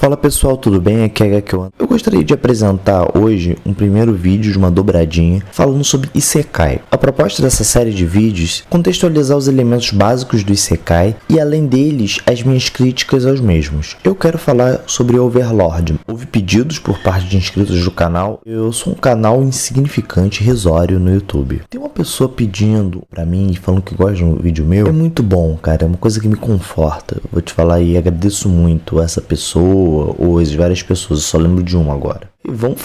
Fala pessoal, tudo bem? Aqui é Gakion. Eu gostaria de apresentar hoje um primeiro vídeo de uma dobradinha falando sobre Isekai. A proposta dessa série de vídeos é contextualizar os elementos básicos do Isekai e além deles as minhas críticas aos mesmos. Eu quero falar sobre Overlord. Houve pedidos por parte de inscritos do canal. Eu sou um canal insignificante, irrisório no YouTube. Tem uma pessoa pedindo pra mim e falando que gosta de um vídeo meu. É muito bom, cara. É uma coisa que me conforta. Eu vou te falar e agradeço muito a essa pessoa ou as várias pessoas, eu só lembro de uma agora. E vamos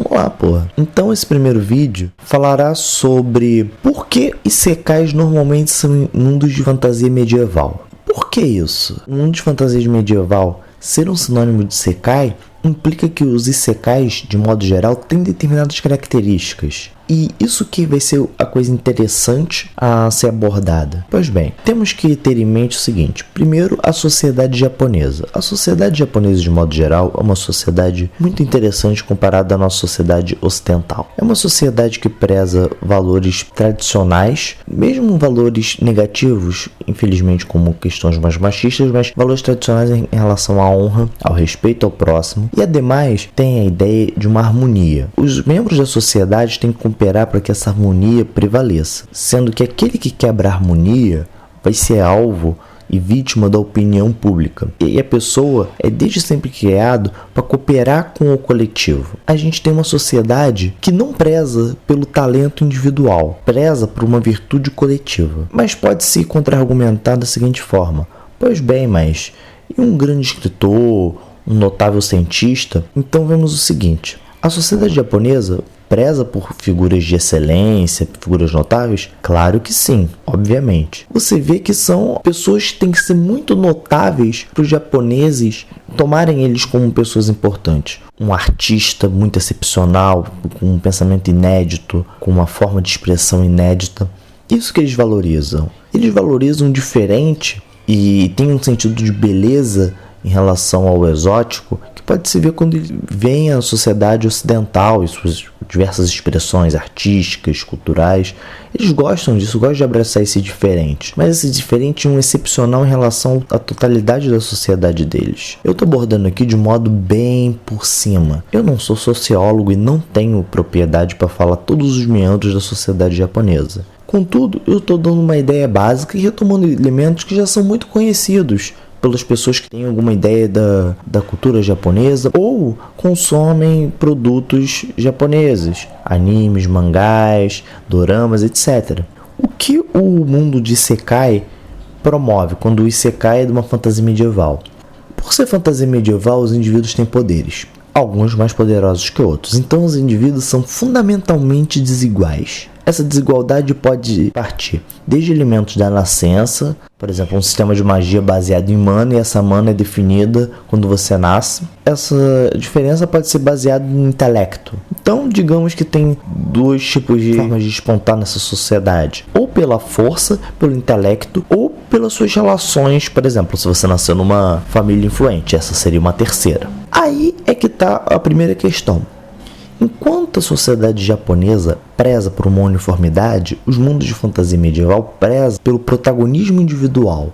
lá, porra. Então esse primeiro vídeo falará sobre por que Isekais normalmente são em mundos de fantasia medieval. Por que isso? Um mundo de fantasia medieval ser um sinônimo de Isekai implica que os Isekais, de modo geral, têm determinadas características. E isso que vai ser a coisa interessante a ser abordada. Pois bem, temos que ter em mente o seguinte. Primeiro, a sociedade japonesa. A sociedade japonesa, de modo geral, é uma sociedade muito interessante comparada à nossa sociedade ocidental. É uma sociedade que preza valores tradicionais, mesmo valores negativos, infelizmente como questões mais machistas, mas valores tradicionais em relação à honra, ao respeito ao próximo. E ademais, tem a ideia de uma harmonia. Os membros da sociedade têm que cooperar para que essa harmonia prevaleça, sendo que aquele que quebra a harmonia vai ser alvo e vítima da opinião pública. E a pessoa é desde sempre criado para cooperar com o coletivo. A gente tem uma sociedade que não preza pelo talento individual, preza por uma virtude coletiva. Mas pode se contra-argumentar da seguinte forma: pois bem, mas e um grande escritor, um notável cientista? Então vemos o seguinte: a sociedade japonesa preza por figuras de excelência, figuras notáveis? Claro que sim, obviamente. Você vê que são pessoas que têm que ser muito notáveis para os japoneses tomarem eles como pessoas importantes. Um artista muito excepcional, com um pensamento inédito, com uma forma de expressão inédita. Isso que eles valorizam. Eles valorizam diferente e tem um sentido de beleza em relação ao exótico, que pode se ver quando ele vem à sociedade ocidental e suas diversas expressões artísticas, culturais. Eles gostam disso, gostam de abraçar esse diferente. Mas esse diferente é um excepcional em relação à totalidade da sociedade deles. Eu estou abordando aqui de um modo bem por cima. Eu não sou sociólogo e não tenho propriedade para falar todos os meandros da sociedade japonesa. Contudo, eu estou dando uma ideia básica e retomando elementos que já são muito conhecidos pelas pessoas que têm alguma ideia da cultura japonesa ou consomem produtos japoneses, animes, mangás, doramas, etc. O que o mundo de Isekai promove quando o Isekai é de uma fantasia medieval? Por ser fantasia medieval, os indivíduos têm poderes, alguns mais poderosos que outros, então os indivíduos são fundamentalmente desiguais. Essa desigualdade pode partir desde elementos da nascença, por exemplo, um sistema de magia baseado em mana, e essa mana é definida quando você nasce. Essa diferença pode ser baseada no intelecto. Então, digamos que tem dois tipos de formas de despontar nessa sociedade. Ou pela força, pelo intelecto, ou pelas suas relações. Por exemplo, se você nasceu numa família influente, essa seria uma terceira. Aí é que está a primeira questão. Enquanto a sociedade japonesa preza por uma uniformidade, os mundos de fantasia medieval prezam pelo protagonismo individual.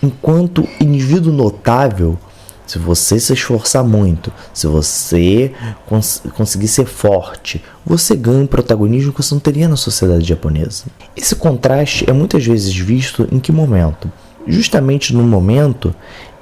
Enquanto indivíduo notável, se você se esforçar muito, se você conseguir ser forte, você ganha um protagonismo que você não teria na sociedade japonesa. Esse contraste é muitas vezes visto em que momento? Justamente no momento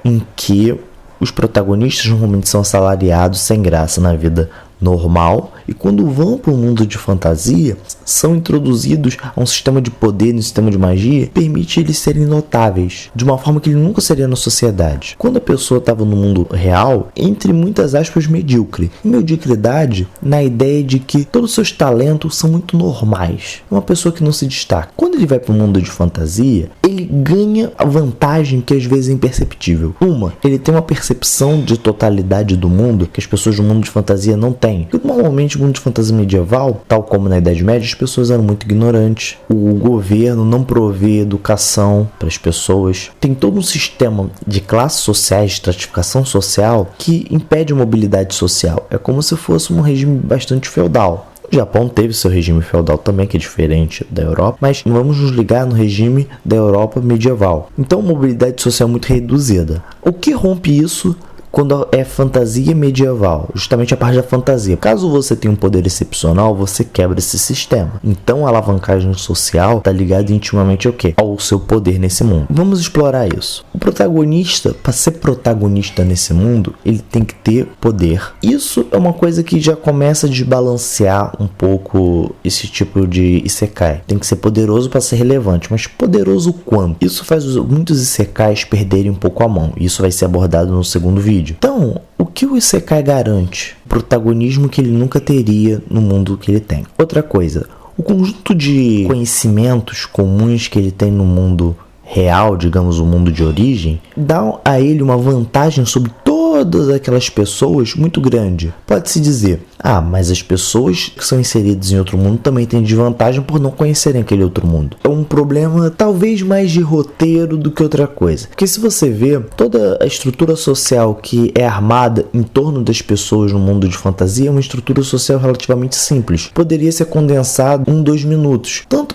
em que os protagonistas normalmente são assalariados sem graça na vida normal, e quando vão para o mundo de fantasia, são introduzidos a um sistema de poder, um sistema de magia, que permite eles serem notáveis, de uma forma que ele nunca seria na sociedade. Quando a pessoa estava no mundo real, entre muitas aspas, medíocre. E mediocridade na ideia de que todos os seus talentos são muito normais. É uma pessoa que não se destaca. Quando ele vai para o mundo de fantasia, ele ganha a vantagem que às vezes é imperceptível. Ele tem uma percepção de totalidade do mundo que as pessoas do mundo de fantasia não têm. Porque normalmente no mundo de fantasia medieval, tal como na Idade Média, as pessoas eram muito ignorantes. O governo não provê educação para as pessoas. Tem todo um sistema de classes sociais, de estratificação social, que impede a mobilidade social. É como se fosse um regime bastante feudal. O Japão teve seu regime feudal também, que é diferente da Europa, mas vamos nos ligar no regime da Europa medieval. Então, a mobilidade social é muito reduzida. O que rompe isso quando é fantasia medieval, justamente a parte da fantasia. Caso você tenha um poder excepcional, você quebra esse sistema. Então a alavancagem social está ligada intimamente ao quê? Ao seu poder nesse mundo. Vamos explorar isso. O protagonista, para ser protagonista nesse mundo, ele tem que ter poder. Isso é uma coisa que já começa a desbalancear um pouco esse tipo de isekai. Tem que ser poderoso para ser relevante, mas poderoso quanto? Isso faz muitos isekais perderem um pouco a mão. Isso vai ser abordado no segundo vídeo. Então, o que o isekai garante? O protagonismo que ele nunca teria no mundo que ele tem. Outra coisa, o conjunto de conhecimentos comuns que ele tem no mundo real, digamos, o mundo de origem, dá a ele uma vantagem sobre todas aquelas pessoas muito grande. Pode-se dizer, mas as pessoas que são inseridas em outro mundo também têm desvantagem por não conhecerem aquele outro mundo. É um problema talvez mais de roteiro do que outra coisa. Porque se você vê, toda a estrutura social que é armada em torno das pessoas no mundo de fantasia é uma estrutura social relativamente simples. Poderia ser condensado em 2 minutos. Tanto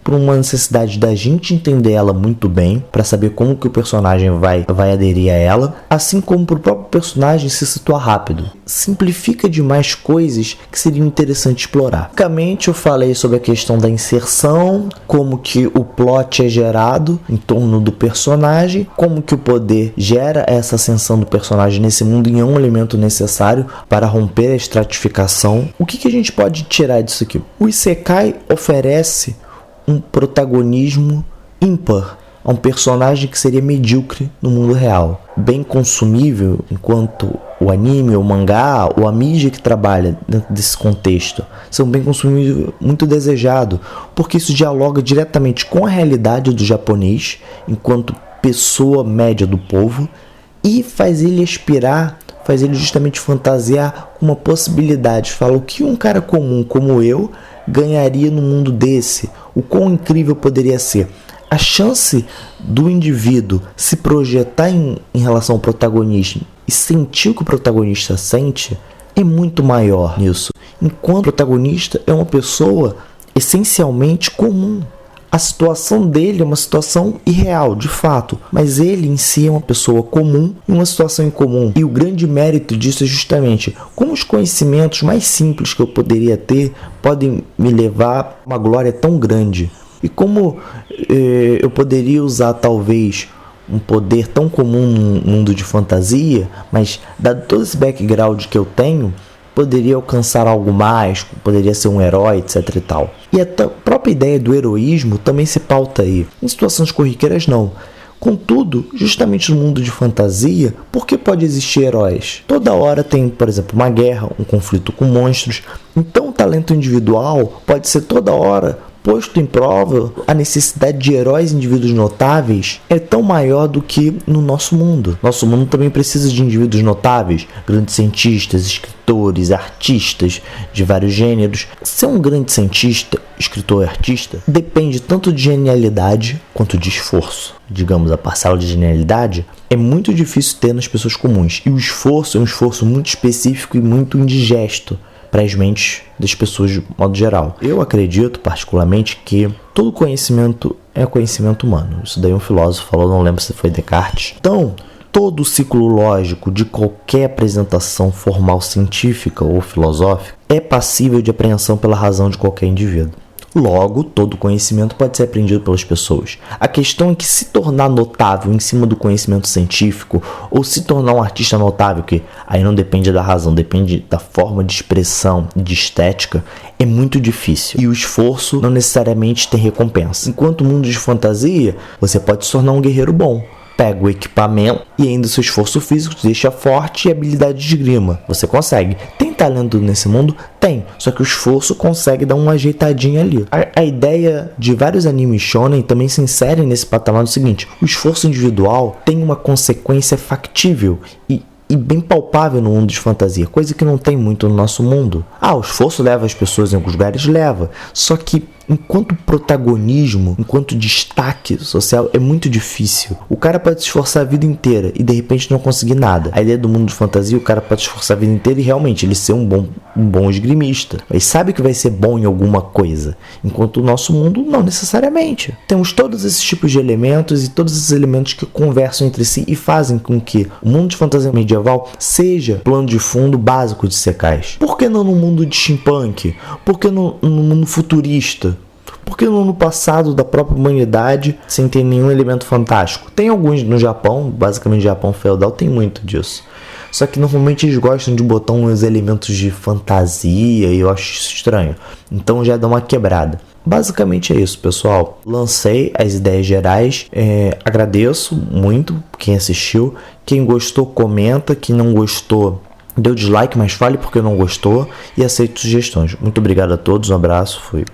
por uma necessidade da gente entender ela muito bem, para saber como que o personagem vai aderir a ela, assim como para o próprio personagem se situar rápido. Simplifica demais coisas que seriam interessantes explorar. Basicamente eu falei sobre a questão da inserção, como que o plot é gerado em torno do personagem, como que o poder gera essa ascensão do personagem nesse mundo e é um elemento necessário para romper a estratificação. O que a gente pode tirar disso aqui? O Isekai oferece um protagonismo ímpar a um personagem que seria medíocre no mundo real, bem consumível, enquanto o anime, o mangá, ou a mídia que trabalha dentro desse contexto são bem consumíveis, muito desejado, porque isso dialoga diretamente com a realidade do japonês enquanto pessoa média do povo e faz ele aspirar, faz ele justamente fantasiar uma possibilidade. Fala o que um cara comum como eu ganharia no mundo desse, o quão incrível poderia ser. A chance do indivíduo se projetar em relação ao protagonista e sentir o que o protagonista sente é muito maior nisso, enquanto o protagonista é uma pessoa essencialmente comum. A situação dele é uma situação irreal, de fato, mas ele em si é uma pessoa comum em uma situação incomum. E o grande mérito disso é justamente como os conhecimentos mais simples que eu poderia ter podem me levar a uma glória tão grande. E como eu poderia usar talvez um poder tão comum no mundo de fantasia, mas dado todo esse background que eu tenho, poderia alcançar algo mais, poderia ser um herói, etc e tal. E a própria ideia do heroísmo também se pauta aí. Em situações corriqueiras não. Contudo, justamente no mundo de fantasia, por que pode existir heróis? Toda hora tem, por exemplo, uma guerra, um conflito com monstros. Então o talento individual pode ser toda hora posto em prova. A necessidade de heróis indivíduos notáveis é tão maior do que no nosso mundo. Nosso mundo também precisa de indivíduos notáveis, grandes cientistas, escritores, artistas de vários gêneros. Ser um grande cientista, escritor e artista depende tanto de genialidade quanto de esforço. Digamos, a parcela de genialidade é muito difícil ter nas pessoas comuns, e o esforço é um esforço muito específico e muito indigesto para as mentes das pessoas de modo geral. Eu acredito particularmente que todo conhecimento é conhecimento humano. Isso daí um filósofo falou, não lembro se foi Descartes. Então, todo o ciclo lógico de qualquer apresentação formal científica ou filosófica é passível de apreensão pela razão de qualquer indivíduo. Logo, todo conhecimento pode ser aprendido pelas pessoas. A questão é que se tornar notável em cima do conhecimento científico, ou se tornar um artista notável, que aí não depende da razão, depende da forma de expressão e de estética, é muito difícil. E o esforço não necessariamente tem recompensa. Enquanto o mundo de fantasia, você pode se tornar um guerreiro bom. Pega o equipamento e ainda o seu esforço físico te deixa forte e habilidade de esgrima. Você consegue. Tem talento nesse mundo? Tem. Só que o esforço consegue dar uma ajeitadinha ali. A ideia de vários animes shonen também se insere nesse patamar do seguinte: o esforço individual tem uma consequência factível e bem palpável no mundo de fantasia, coisa que não tem muito no nosso mundo. O esforço leva as pessoas em alguns lugares? Leva. Só que enquanto protagonismo, enquanto destaque social, é muito difícil. O cara pode se esforçar a vida inteira e de repente não conseguir nada. A ideia do mundo de fantasia, o cara pode se esforçar a vida inteira e realmente ele ser um bom esgrimista. Ele sabe que vai ser bom em alguma coisa, enquanto o nosso mundo não necessariamente. Temos todos esses tipos de elementos e todos esses elementos que conversam entre si e fazem com que o mundo de fantasia medieval seja plano de fundo básico de Isekais. Por que não no mundo de steampunk? Por que no mundo futurista? Por que no passado da própria humanidade sem ter nenhum elemento fantástico? Tem alguns no Japão, basicamente Japão feudal tem muito disso. Só que normalmente eles gostam de botar uns elementos de fantasia e eu acho isso estranho. Então já dá uma quebrada. Basicamente é isso, pessoal. Lancei as ideias gerais. Agradeço muito quem assistiu. Quem gostou, comenta. Quem não gostou, deu dislike, mas fale porque não gostou. E aceito sugestões. Muito obrigado a todos. Um abraço. Fui.